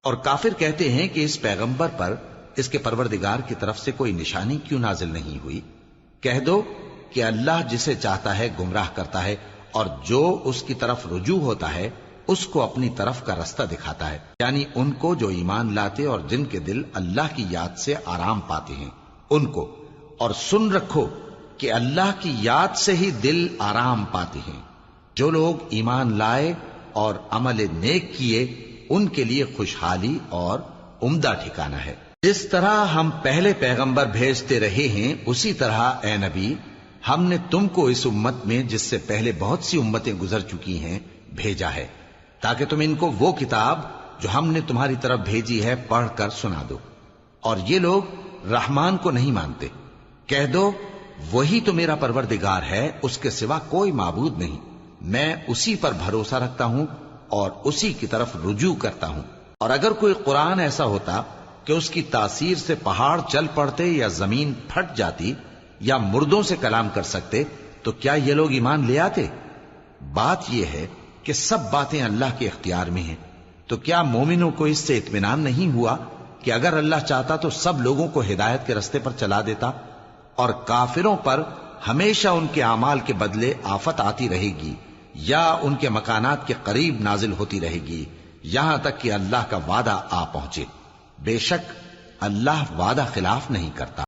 اور کافر کہتے ہیں کہ اس پیغمبر پر اس کے پروردگار کی طرف سے کوئی نشانی کیوں نازل نہیں ہوئی؟ کہہ دو کہ اللہ جسے چاہتا ہے گمراہ کرتا ہے، اور جو اس کی طرف رجوع ہوتا ہے اس کو اپنی طرف کا رستہ دکھاتا ہے، یعنی ان کو جو ایمان لاتے اور جن کے دل اللہ کی یاد سے آرام پاتے ہیں ان کو۔ اور سن رکھو کہ اللہ کی یاد سے ہی دل آرام پاتے ہیں۔ جو لوگ ایمان لائے اور عمل نیک کیے ان کے لیے خوشحالی اور عمدہ ٹھکانہ ہے۔ جس طرح ہم پہلے پیغمبر بھیجتے رہے ہیں اسی طرح اے نبی ہم نے تم کو اس امت میں جس سے پہلے بہت سی امتیں گزر چکی ہیں بھیجا ہے، تاکہ تم ان کو وہ کتاب جو ہم نے تمہاری طرف بھیجی ہے پڑھ کر سنا دو۔ اور یہ لوگ رحمان کو نہیں مانتے۔ کہہ دو وہی تو میرا پروردگار ہے، اس کے سوا کوئی معبود نہیں، میں اسی پر بھروسہ رکھتا ہوں اور اسی کی طرف رجوع کرتا ہوں۔ اور اگر کوئی قرآن ایسا ہوتا کہ اس کی تاثیر سے پہاڑ چل پڑتے یا زمین پھٹ جاتی یا مردوں سے کلام کر سکتے تو کیا یہ لوگ ایمان لے آتے؟ بات یہ ہے کہ سب باتیں اللہ کے اختیار میں ہیں۔ تو کیا مومنوں کو اس سے اطمینان نہیں ہوا کہ اگر اللہ چاہتا تو سب لوگوں کو ہدایت کے رستے پر چلا دیتا؟ اور کافروں پر ہمیشہ ان کے اعمال کے بدلے آفت آتی رہے گی یا ان کے مکانات کے قریب نازل ہوتی رہے گی یہاں تک کہ اللہ کا وعدہ آ پہنچے۔ بے شک اللہ وعدہ خلاف نہیں کرتا۔